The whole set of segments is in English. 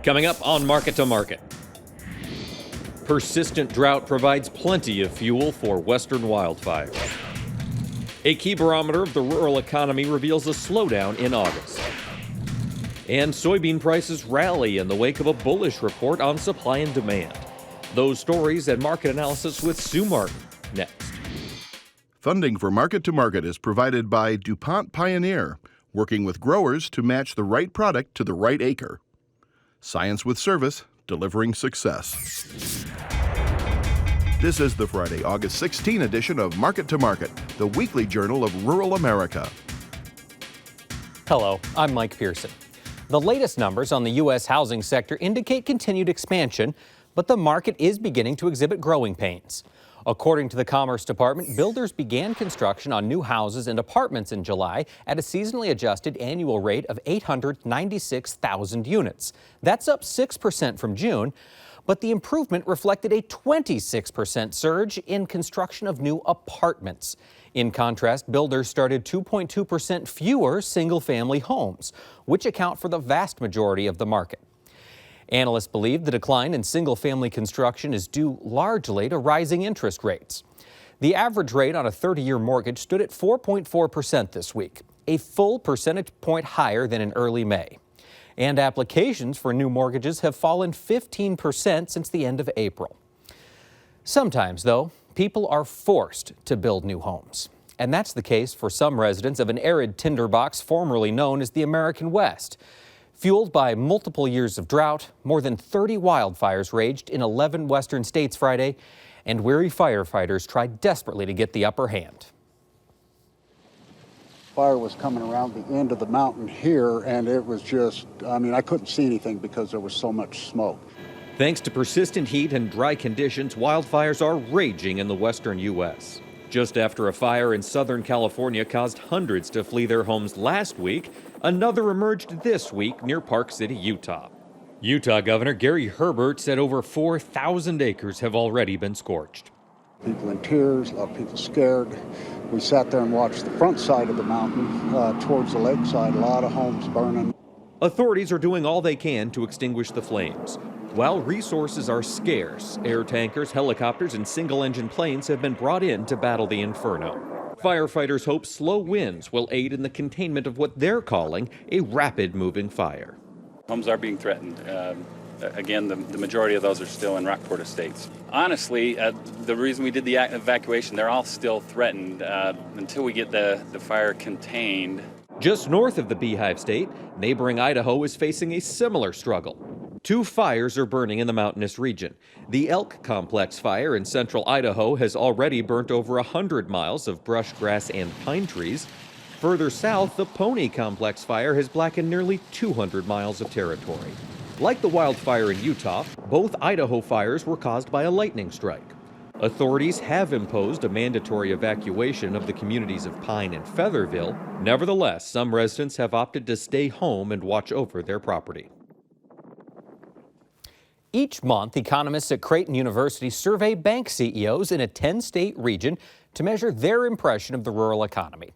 Coming up on Market to Market. Persistent drought provides plenty of fuel for western wildfires. A key barometer of the rural economy reveals a slowdown in August. And soybean prices rally in the wake of a bullish report on supply and demand. Those stories and market analysis with Sue Martin next. Funding for Market to Market is provided by DuPont Pioneer, working with growers to match the right product to the right acre. Science with service, delivering success. This is the Friday, August 16 edition of Market to Market, the weekly journal of rural America. Hello, I'm Mike Pearson. The latest numbers on the U.S. housing sector indicate continued expansion, but the market is beginning to exhibit growing pains. According to the Commerce Department, builders began construction on new houses and apartments in July at a seasonally adjusted annual rate of 896,000 units. That's up 6% from June, but the improvement reflected a 26% surge in construction of new apartments. In contrast, builders started 2.2% fewer single-family homes, which account for the vast majority of the market. Analysts believe the decline in single-family construction is due largely to rising interest rates. The average rate on a 30-year mortgage stood at 4.4% this week, a full percentage point higher than in early May. And applications for new mortgages have fallen 15% since the end of April. Sometimes, though, people are forced to build new homes. And that's the case for some residents of an arid tinderbox formerly known as the American West. Fueled by multiple years of drought, more than 30 wildfires raged in 11 western states Friday, and weary firefighters tried desperately to get the upper hand. Fire was coming around the end of the mountain here, and it was just, I couldn't see anything because there was so much smoke. Thanks to persistent heat and dry conditions, wildfires are raging in the western U.S. Just after a fire in Southern California caused hundreds to flee their homes last week, another emerged this week near Park City, Utah. Utah Governor Gary Herbert said over 4,000 acres have already been scorched. People in tears, a lot of people scared. We sat there and watched the front side of the mountain towards the lakeside, a lot of homes burning. Authorities are doing all they can to extinguish the flames. While resources are scarce, air tankers, helicopters, and single-engine planes have been brought in to battle the inferno. Firefighters hope slow winds will aid in the containment of what they're calling a rapid-moving fire. Homes are being threatened. Again, the majority of those are still in Rockport Estates. Honestly, the reason we did the evacuation, they're all still threatened until we get the fire contained. Just north of the Beehive State, neighboring Idaho is facing a similar struggle. 2 fires are burning in the mountainous region. The Elk Complex fire in central Idaho has already burnt over 100 miles of brush, grass, and pine trees. Further south, the Pony Complex fire has blackened nearly 200 miles of territory. Like the wildfire in Utah, both Idaho fires were caused by a lightning strike. Authorities have imposed a mandatory evacuation of the communities of Pine and Featherville. Nevertheless, some residents have opted to stay home and watch over their property. Each month, economists at Creighton University survey bank CEOs in a 10-state region to measure their impression of the rural economy.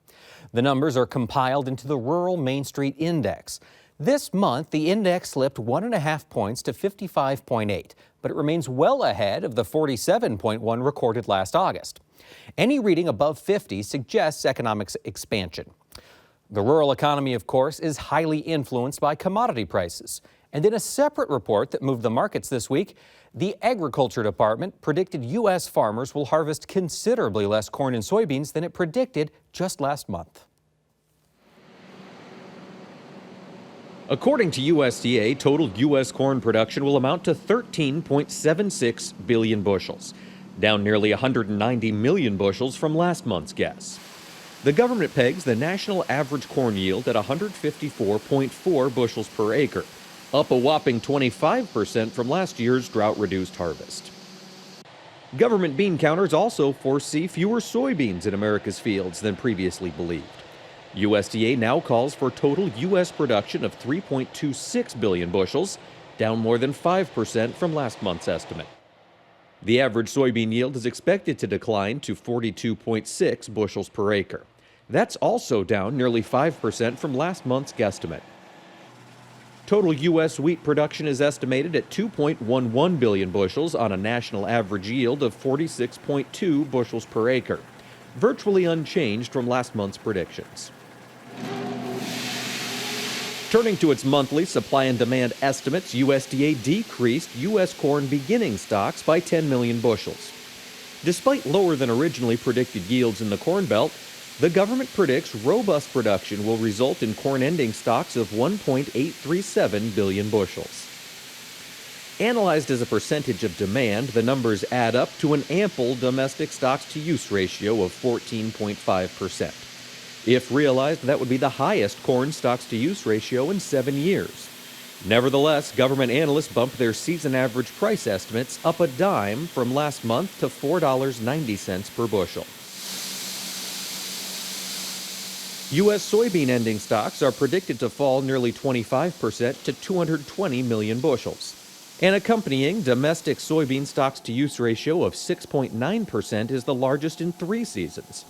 The numbers are compiled into the Rural Main Street Index. This month, the index slipped 1.5 points to 55.8, but it remains well ahead of the 47.1 recorded last August. Any reading above 50 suggests economic expansion. The rural economy, of course, is highly influenced by commodity prices. And in a separate report that moved the markets this week, the Agriculture Department predicted U.S. farmers will harvest considerably less corn and soybeans than it predicted just last month. According to USDA, total U.S. corn production will amount to 13.76 billion bushels, down nearly 190 million bushels from last month's guess. The government pegs the national average corn yield at 154.4 bushels per acre, up a whopping 25% from last year's drought-reduced harvest. Government bean counters also foresee fewer soybeans in America's fields than previously believed. USDA now calls for total U.S. production of 3.26 billion bushels, down more than 5% from last month's estimate. The average soybean yield is expected to decline to 42.6 bushels per acre. That's also down nearly 5% from last month's guesstimate. Total U.S. wheat production is estimated at 2.11 billion bushels on a national average yield of 46.2 bushels per acre, virtually unchanged from last month's predictions. Turning to its monthly supply and demand estimates, USDA decreased U.S. corn beginning stocks by 10 million bushels. Despite lower than originally predicted yields in the Corn Belt, the government predicts robust production will result in corn ending stocks of 1.837 billion bushels. Analyzed as a percentage of demand, the numbers add up to an ample domestic stocks-to-use ratio of 14.5%. If realized, that would be the highest corn stocks-to-use ratio in 7 years. Nevertheless, government analysts bumped their season average price estimates up a dime from last month to $4.90 per bushel. U.S. soybean ending stocks are predicted to fall nearly 25% to 220 million bushels. An accompanying domestic soybean stocks-to-use ratio of 6.9% is the largest in 3 seasons.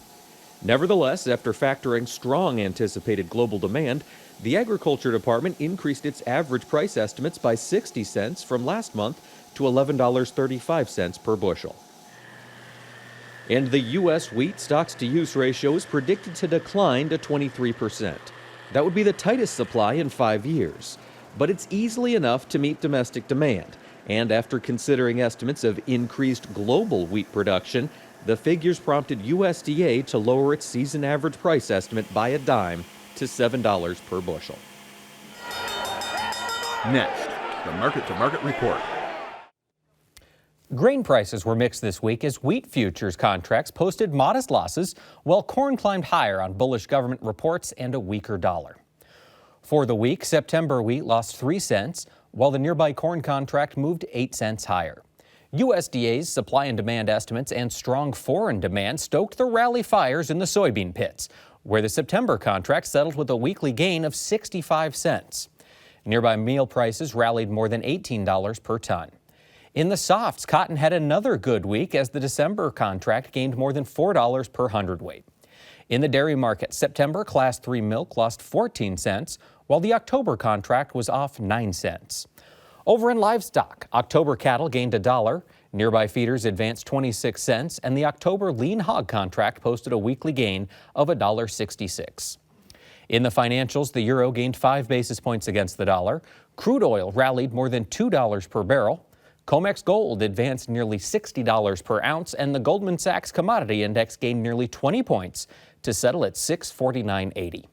Nevertheless, after factoring strong anticipated global demand, the Agriculture Department increased its average price estimates by 60 cents from last month to $11.35 per bushel. And the U.S. wheat stocks-to-use ratio is predicted to decline to 23%. That would be the tightest supply in 5 years. But it's easily enough to meet domestic demand. And after considering estimates of increased global wheat production, the figures prompted USDA to lower its season average price estimate by a dime to $7 per bushel. Next, the market-to-market report. Grain prices were mixed this week as wheat futures contracts posted modest losses, while corn climbed higher on bullish government reports and a weaker dollar. For the week, September wheat lost 3 cents, while the nearby corn contract moved 8 cents higher. USDA's supply and demand estimates and strong foreign demand stoked the rally fires in the soybean pits, where the September contract settled with a weekly gain of 65 cents. Nearby meal prices rallied more than $18 per ton. In the softs, cotton had another good week as the December contract gained more than $4 per hundredweight. In the dairy market, September Class 3 milk lost 14 cents, while the October contract was off 9 cents. Over in livestock, October cattle gained $1, nearby feeders advanced 26 cents, and the October lean hog contract posted a weekly gain of $1.66. In the financials, the euro gained 5 basis points against the dollar. Crude oil rallied more than $2 per barrel. COMEX gold advanced nearly $60 per ounce, and the Goldman Sachs Commodity Index gained nearly 20 points to settle at 649.80.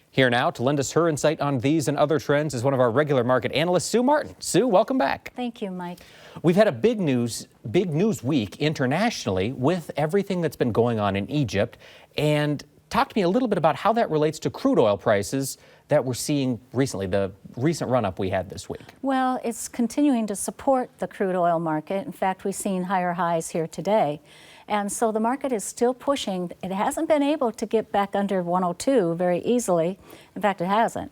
Here now to lend us her insight on these and other trends is one of our regular market analysts, Sue Martin. Sue, welcome back. Thank you, Mike. We've had a big news week internationally with everything that's been going on in Egypt. And talk to me a little bit about how that relates to crude oil prices that we're seeing recently, the recent run-up we had this week. Well, it's continuing to support the crude oil market. In fact, we've seen higher highs here today. And so the market is still pushing. It hasn't been able to get back under 102 very easily. In fact, it hasn't.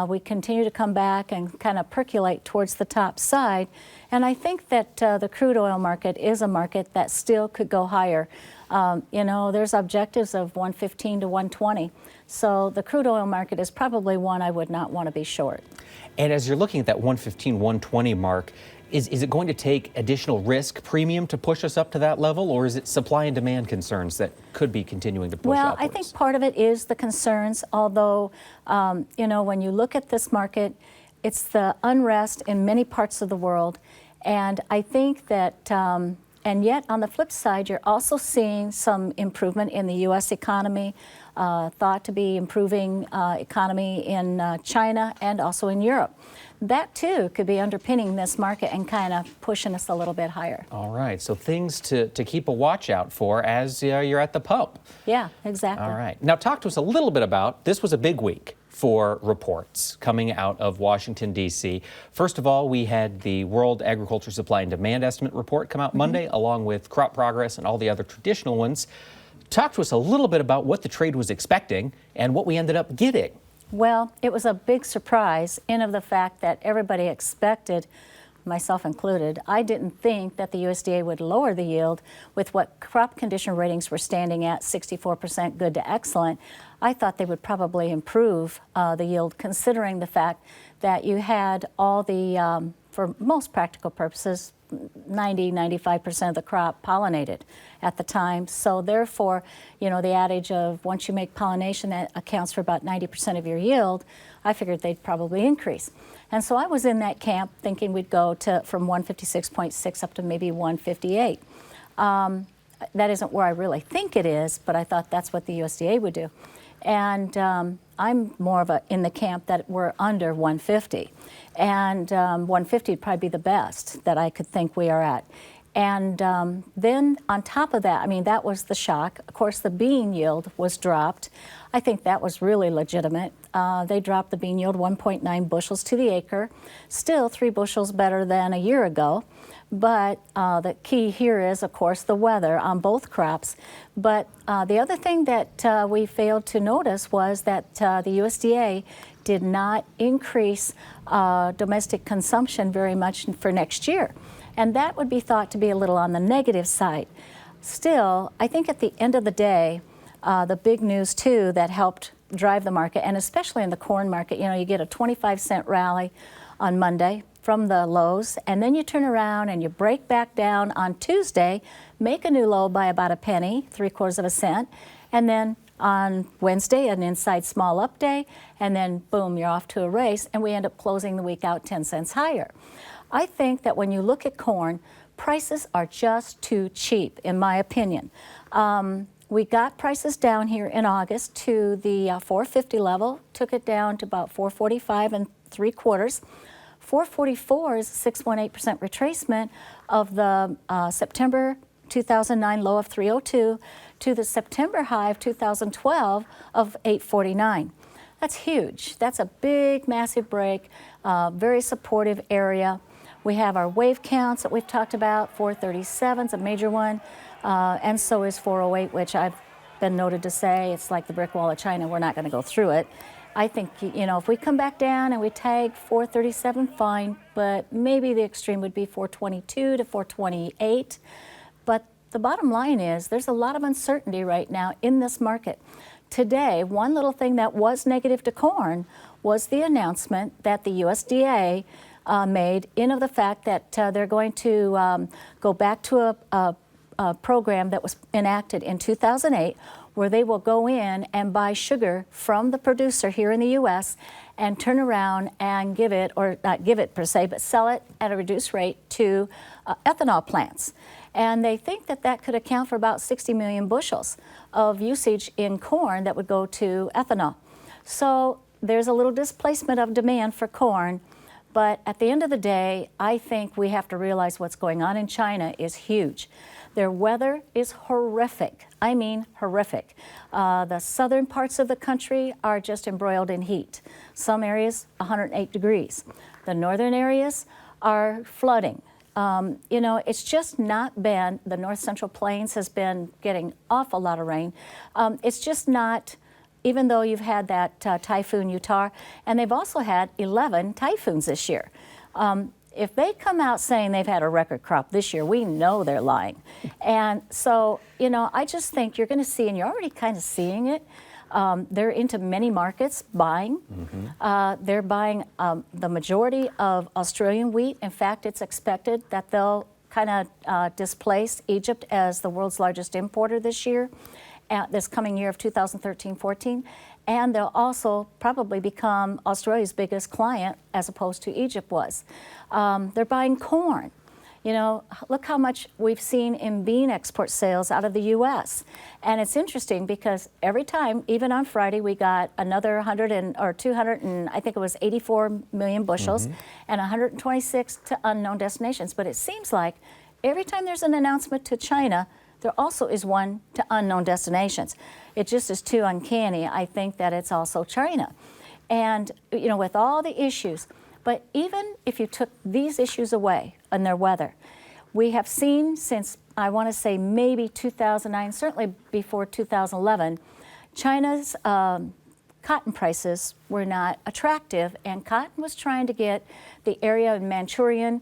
We continue to come back and kind of percolate towards the top side. And I think that the crude oil market is a market that still could go higher. There's objectives of 115 to 120. So the crude oil market is probably one I would not want to be short. And as you're looking at that 115, 120 mark, is it going to take additional risk premium to push us up to that level, or is it supply and demand concerns that could be continuing to push well, upwards? I think part of it is the concerns, although, when you look at this market, it's the unrest in many parts of the world. And I think that, and yet on the flip side, you're also seeing some improvement in the U.S. economy, thought to be improving economy in China and also in Europe. That too could be underpinning this market and kind of pushing us a little bit higher. All right, so things to keep a watch out for as you're at the pump. Yeah, exactly. All right, now talk to us a little bit about, this was a big week for reports coming out of Washington, D.C. First of all, we had the World Agriculture Supply and Demand Estimate report come out Monday, along with crop progress and all the other traditional ones. Talk to us a little bit about what the trade was expecting and what we ended up getting. Well, it was a big surprise in of the fact that everybody expected, myself included. I didn't think that the USDA would lower the yield with what crop condition ratings were standing at, 64% good to excellent. I thought they would probably improve the yield, considering the fact that you had all the, for most practical purposes, 90–95% of the crop pollinated at the time. So therefore, you know, the adage of once you make pollination, that accounts for about 90% of your yield, I figured they'd probably increase. And so I was in that camp thinking we'd go to from 156.6 up to maybe 158. That isn't where I really think it is, but I thought that's what the USDA would do. And I'm more of in the camp that we're under 150. And 150 would probably be the best that I could think we are at. And then on top of that, I mean, that was the shock. Of course, the bean yield was dropped. I think that was really legitimate. They dropped the bean yield 1.9 bushels to the acre, still 3 bushels better than a year ago. But the key here is, of course, the weather on both crops. But the other thing that we failed to notice was that the USDA did not increase domestic consumption very much for next year. And that would be thought to be a little on the negative side. Still, I think at the end of the day, the big news, too, that helped drive the market, and especially in the corn market, you know, you get a 25-cent rally on Monday from the lows, and then you turn around and you break back down on Tuesday, make a new low by about a penny, 3/4 cent, and then on Wednesday, an inside small up day, and then boom, you're off to a race, and we end up closing the week out 10 cents higher. I think that when you look at corn, prices are just too cheap, in my opinion. We got prices down here in August to the 450 level, took it down to about 445 3/4. 444 is a 6.18% retracement of the September 2009 low of 302 to the September high of 2012 of 849. That's huge. That's a big, massive break, very supportive area. We have our wave counts that we've talked about. 437 is a major one, and so is 408, which I've been noted to say it's like the brick wall of China. We're not going to go through it. I think, you know, if we come back down and we tag 437, fine, but maybe the extreme would be 422 to 428. But the bottom line is there's a lot of uncertainty right now in this market. Today, one little thing that was negative to corn was the announcement that the USDA made of the fact that they're going to go back to a program that was enacted in 2008 where they will go in and buy sugar from the producer here in the U.S. and turn around and give it, or not give it per se, but sell it at a reduced rate to ethanol plants. And they think that that could account for about 60 million bushels of usage in corn that would go to ethanol. So there's a little displacement of demand for corn, but at the end of the day, I think we have to realize what's going on in China is huge. Their weather is horrific. I mean horrific. The southern parts of the country are just embroiled in heat. Some areas 108 degrees. The northern areas are flooding. You know, it's just not been, the north central plains has been getting awful lot of rain. It's just not, even though you've had that typhoon Utah, and they've also had 11 typhoons this year. If they come out saying they've had a record crop this year, we know they're lying. And so, you know, I just think you're going to see, and you're already kind of seeing it, they're into many markets buying. They're buying the majority of Australian wheat. In fact, it's expected that they'll kind of displace Egypt as the world's largest importer this year, this coming year of 2013-14. And they'll also probably become Australia's biggest client as opposed to Egypt was. They're buying corn. You know, look how much we've seen in bean export sales out of the U.S. And it's interesting because every time, even on Friday, we got another 200 and I think it was 84 million bushels and 126 to unknown destinations. But it seems like every time there's an announcement to China, there also is one to unknown destinations. It just is too uncanny. I think that it's also China. And, you know, with all the issues, but even if you took these issues away and their weather, we have seen since, I want to say maybe 2009, certainly before 2011, China's cotton prices were not attractive, and cotton was trying to get the area in Manchurian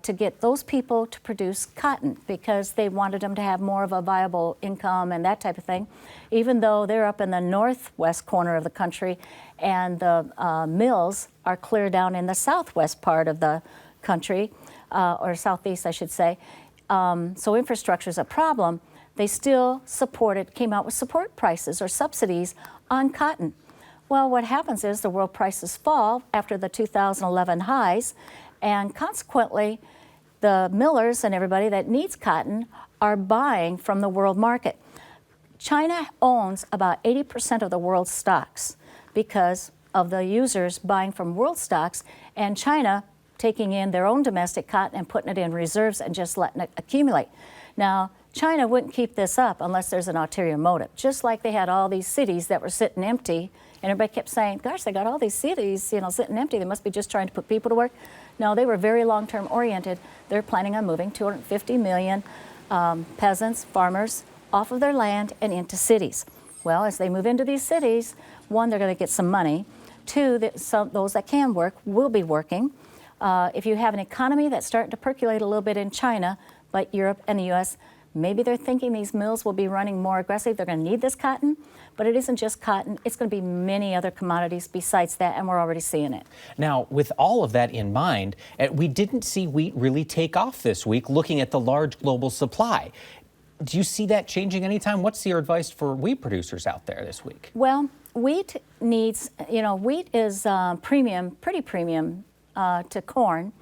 to get those people to produce cotton because they wanted them to have more of a viable income and that type of thing, even though they're up in the northwest corner of the country and the mills are clear down in the southwest part of the country, or southeast, I should say. So infrastructure is a problem. They still came out with support prices or subsidies on cotton. Well, what happens is the world prices fall after the 2011 highs, and consequently, the millers and everybody that needs cotton are buying from the world market. China owns about 80% of the world's stocks because of the users buying from world stocks, and China taking in their own domestic cotton and putting it in reserves and just letting it accumulate. Now, China wouldn't keep this up unless there's an ulterior motive, just like they had all these cities that were sitting empty, and everybody kept saying, gosh, they got all these cities, sitting empty. They must be just trying to put people to work. No, they were very long-term oriented. They're planning on moving 250 million peasants, farmers, off of their land and into cities. Well, as they move into these cities, one, they're going to get some money. Two, those that can work will be working. If you have an economy that's starting to percolate a little bit in China, but Europe and the U.S., maybe they're thinking these mills will be running more aggressive. They're going to need this cotton, but it isn't just cotton. It's going to be many other commodities besides that, and we're already seeing it. Now, with all of that in mind, we didn't see wheat really take off this week, looking at the large global supply. Do you see that changing anytime? What's your advice for wheat producers out there this week? Well, wheat needs, wheat is pretty premium to corn.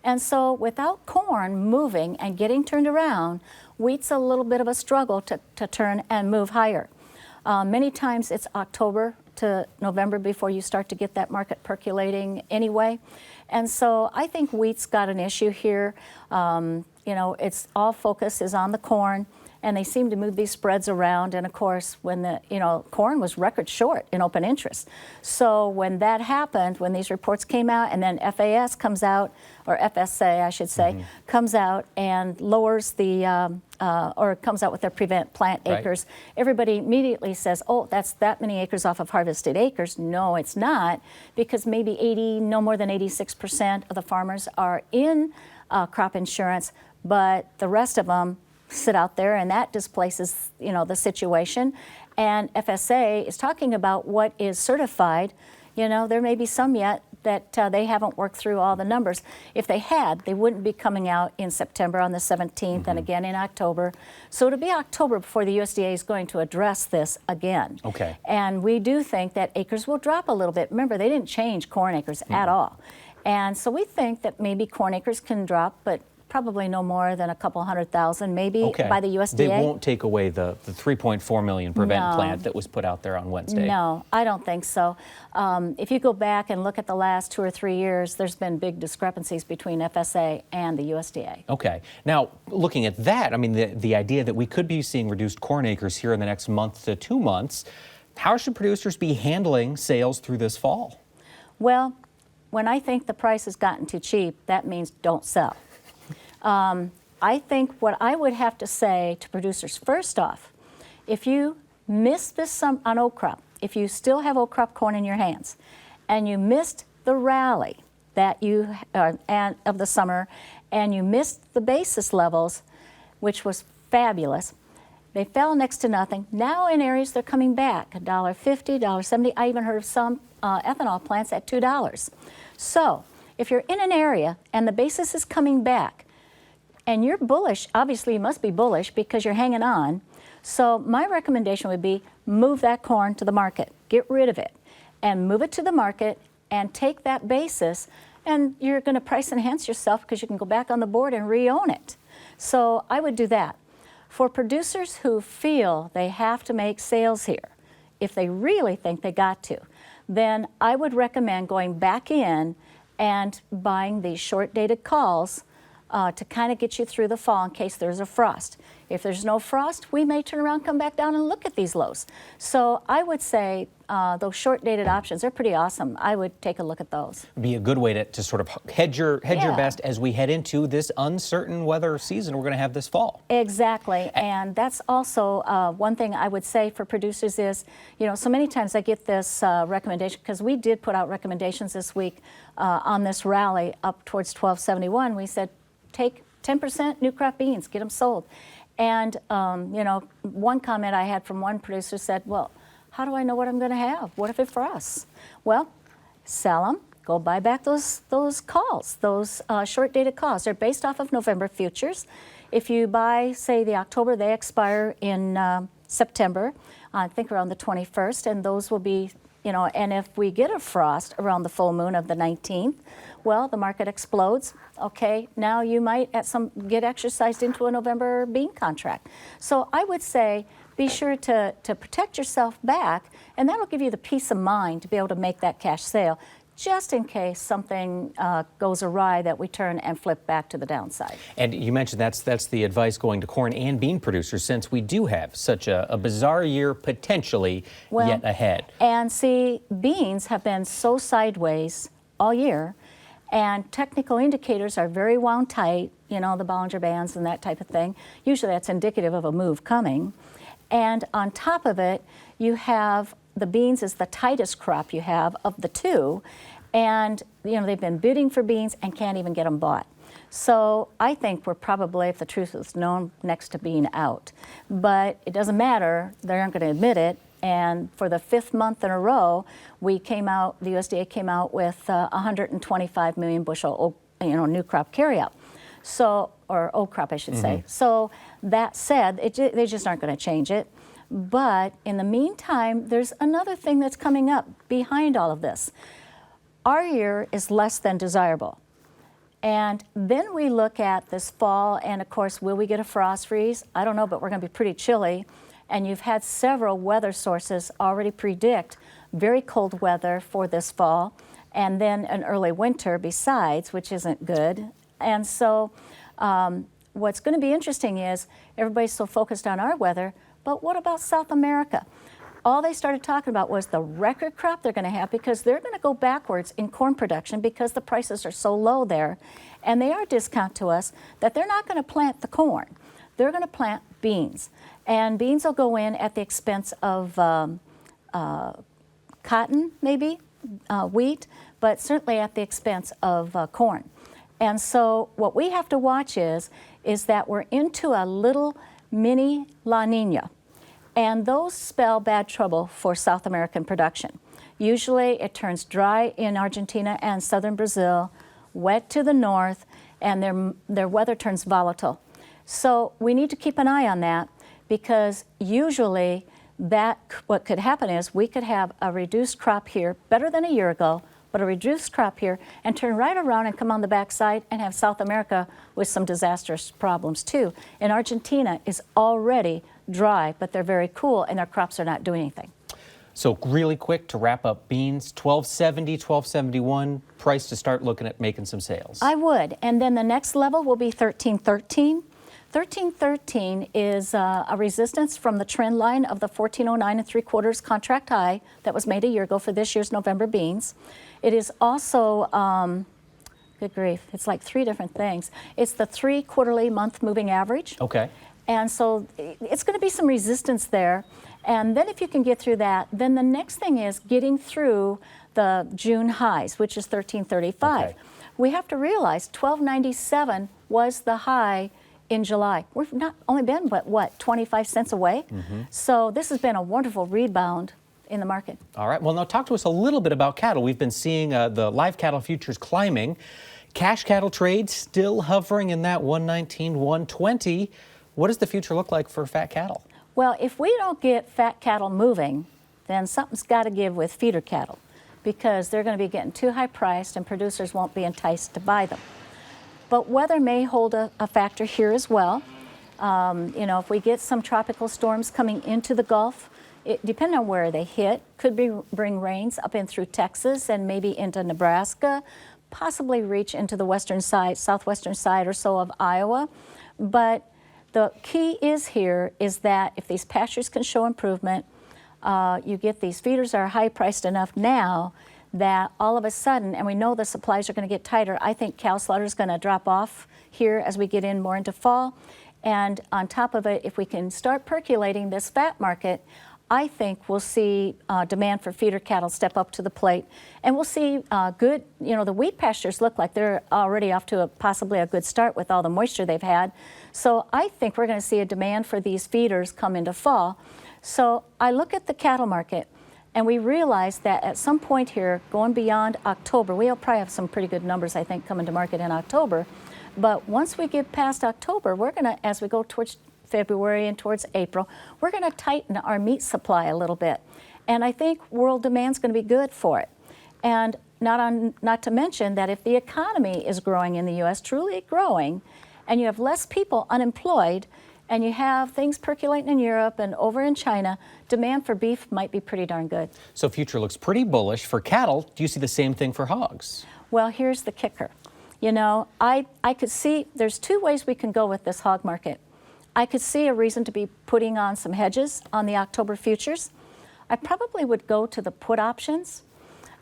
And so without corn moving and getting turned around, wheat's a little bit of a struggle to turn and move higher. Many times it's October to November before you start to get that market percolating anyway. And so I think wheat's got an issue here. It's all focus is on the corn, and they seem to move these spreads around. And of course, when corn was record short in open interest. So when that happened, when these reports came out, and then FAS comes out, or FSA, I should say, comes out and lowers the, or comes out with their prevent plant acres, everybody immediately says, oh, that's that many acres off of harvested acres. No, it's not, because maybe no more than 86% of the farmers are in crop insurance, but the rest of them sit out there, and that displaces, the situation. And FSA is talking about what is certified. There may be some yet that they haven't worked through all the numbers. If they had, they wouldn't be coming out in September on the 17th and again in October. So it'll be October before the USDA is going to address this again. Okay. And we do think that acres will drop a little bit. Remember, they didn't change corn acres at all. And so we think that maybe corn acres can drop, but probably no more than a couple 100,000 maybe by the USDA. They won't take away the 3.4 million prevent plant that was put out there on Wednesday. No, I don't think so. If you go back and look at the last 2 or 3 years, there's been big discrepancies between FSA and the USDA. Okay. Now, looking at that, I mean, the idea that we could be seeing reduced corn acres here in the next month to 2 months, how should producers be handling sales through this fall? Well, when I think the price has gotten too cheap, that means don't sell. I think what I would have to say to producers, first off, if you missed this on old crop, if you still have old crop corn in your hands, and you missed the rally that of the summer, and you missed the basis levels, which was fabulous, they fell next to nothing. Now in areas they're coming back, $1.50, $1.70. I even heard of some ethanol plants at $2. So if you're in an area and the basis is coming back, and you're bullish, obviously you must be bullish because you're hanging on. So my recommendation would be move that corn to the market. Get rid of it and move it to the market and take that basis, and you're going to price enhance yourself because you can go back on the board and re-own it. So I would do that. For producers who feel they have to make sales here, if they really think they got to, then I would recommend going back in and buying these short-dated calls to kind of get you through the fall in case there's a frost. If there's no frost, we may turn around, come back down and look at these lows. So I would say those short-dated options are pretty awesome. I would take a look at those. Be a good way to sort of hedge your Yeah. best as we head into this uncertain weather season we're going to have this fall. Exactly, and that's also one thing I would say for producers is, so many times I get this recommendation, because we did put out recommendations this week on this rally up towards 1271. We said, take 10% new crop beans, get them sold. And, one comment I had from one producer said, well, how do I know what I'm going to have? What if it frosts? Well, sell them. Go buy back those calls, those short-dated calls. They're based off of November futures. If you buy, say, the October, they expire in September, I think around the 21st, and those will be, and if we get a frost around the full moon of the 19th, well, the market explodes. Okay, now you might get exercised into a November bean contract. So I would say be sure to protect yourself back, and that'll give you the peace of mind to be able to make that cash sale, just in case something goes awry that we turn and flip back to the downside. And you mentioned that's the advice going to corn and bean producers, since we do have such a bizarre year potentially yet ahead. And see, beans have been so sideways all year, and technical indicators are very wound tight, the Bollinger Bands and that type of thing. Usually that's indicative of a move coming. And on top of it, you have the beans is the tightest crop you have of the two, and they've been bidding for beans and can't even get them bought. So I think we're probably, if the truth is known, next to being out. But it doesn't matter, they aren't going to admit it. And for the 5th month in a row, the USDA came out with 125 million bushel, new crop carryout. So, or old crop, I should say. So that said, they just aren't going to change it. But in the meantime, there's another thing that's coming up behind all of this. Our year is less than desirable. And then we look at this fall, and of course, will we get a frost freeze? I don't know, but we're going to be pretty chilly. And you've had several weather sources already predict very cold weather for this fall, and then an early winter besides, which isn't good. And so what's going to be interesting is everybody's so focused on our weather, but what about South America? All they started talking about was the record crop they're going to have, because they're going to go backwards in corn production because the prices are so low there. And they are discount to us that they're not going to plant the corn. They're going to plant beans. And beans will go in at the expense of cotton, maybe, wheat, but certainly at the expense of corn. And so what we have to watch is that we're into a little mini La Nina. And those spell bad trouble for South American production. Usually it turns dry in Argentina and southern Brazil, wet to the north, and their weather turns volatile. So we need to keep an eye on that, because usually what could happen is we could have a reduced crop here, better than a year ago, but a reduced crop here, and turn right around and come on the backside and have South America with some disastrous problems too. And Argentina is already dry, but they're very cool, and their crops are not doing anything. So really quick to wrap up, beans, 1270, 1271, price to start looking at making some sales. I would, and then the next level will be 1313. 1313 is a resistance from the trend line of the 1409 3/4 contract high that was made a year ago for this year's November beans. It is also, good grief, it's like 3 different things. It's the 3 quarterly month moving average. Okay. And so it's going to be some resistance there. And then if you can get through that, then the next thing is getting through the June highs, which is 1335. Okay. We have to realize 1297 was the high in July. We've not only been, but what, 25 cents away? So this has been a wonderful rebound in the market. All right. Well, now talk to us a little bit about cattle. We've been seeing the live cattle futures climbing. Cash cattle trade still hovering in that 119, 120. What does the future look like for fat cattle? Well, if we don't get fat cattle moving, then something's got to give with feeder cattle, because they're going to be getting too high priced and producers won't be enticed to buy them. But weather may hold a factor here as well. If we get some tropical storms coming into the Gulf, depending on where they hit, could bring rains up in through Texas and maybe into Nebraska. possibly reach into the western side, southwestern side or so of Iowa. But the key is that if these pastures can show improvement, you get these feeders are high priced enough now that all of a sudden, and we know the supplies are going to get tighter, I think cow slaughter is going to drop off here as we get in more into fall. And on top of it, if we can start percolating this fat market, I think we'll see demand for feeder cattle step up to the plate, and we'll see good, the wheat pastures look like they're already off to possibly a good start with all the moisture they've had. So I think we're going to see a demand for these feeders come into fall. So I look at the cattle market, and we realize that at some point here, going beyond October, we'll probably have some pretty good numbers, I think, coming to market in October. But once we get past October, we're going to, as we go towards February and towards April, we're going to tighten our meat supply a little bit. And I think world demand's going to be good for it. And not to mention that if the economy is growing in the U.S., truly growing, and you have less people unemployed, and you have things percolating in Europe and over in China, demand for beef might be pretty darn good. So future looks pretty bullish for cattle. Do you see the same thing for hogs? Well, here's the kicker. I could see there's two ways we can go with this hog market. I could see a reason to be putting on some hedges on the October futures. I probably would go to the put options.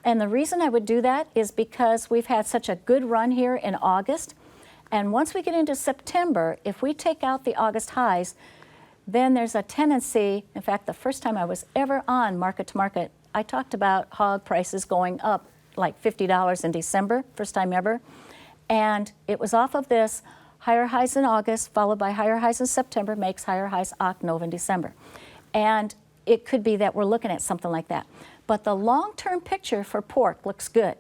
And the reason I would do that is because we've had such a good run here in August. And once we get into September, if we take out the August highs, then there's a tendency, in fact, the first time I was ever on Market to Market, I talked about hog prices going up like $50 in December, first time ever. And it was off of this. Higher highs in August, followed by higher highs in September, makes higher highs October and December. And it could be that we're looking at something like that. But the long-term picture for pork looks good,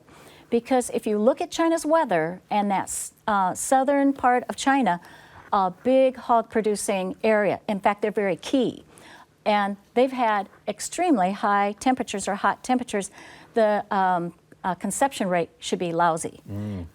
because if you look at China's weather and that southern part of China, a big hog-producing area. In fact, they're very key. And they've had extremely high temperatures or hot temperatures. The conception rate should be lousy.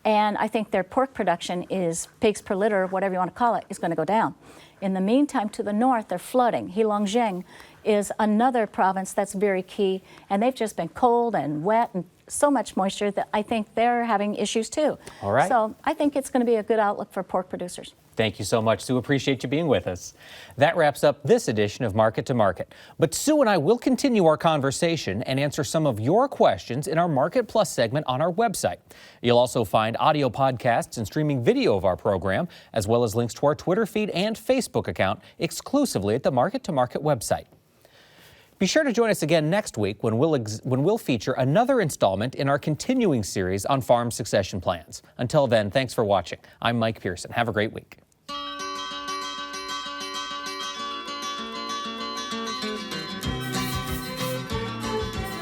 And I think their pork production is, pigs per litter, whatever you want to call it, is going to go down. In the meantime, to the north, they're flooding. Heilongjiang is another province that's very key, and they've just been cold and wet and so much moisture that I think they're having issues too. All right. So I think it's going to be a good outlook for pork producers. Thank you so much, Sue. Appreciate you being with us. That wraps up this edition of Market to Market. But Sue and I will continue our conversation and answer some of your questions in our Market Plus segment on our website. You'll also find audio podcasts and streaming video of our program, as well as links to our Twitter feed and Facebook account exclusively at the Market to Market website. Be sure to join us again next week when we'll feature another installment in our continuing series on farm succession plans. Until then, thanks for watching. I'm Mike Pearson. Have a great week.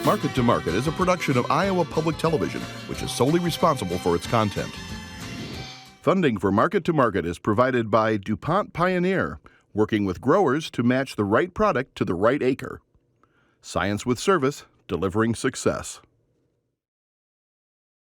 Market to Market is a production of Iowa Public Television, which is solely responsible for its content. Funding for Market to Market is provided by DuPont Pioneer, working with growers to match the right product to the right acre. Science with service, delivering success.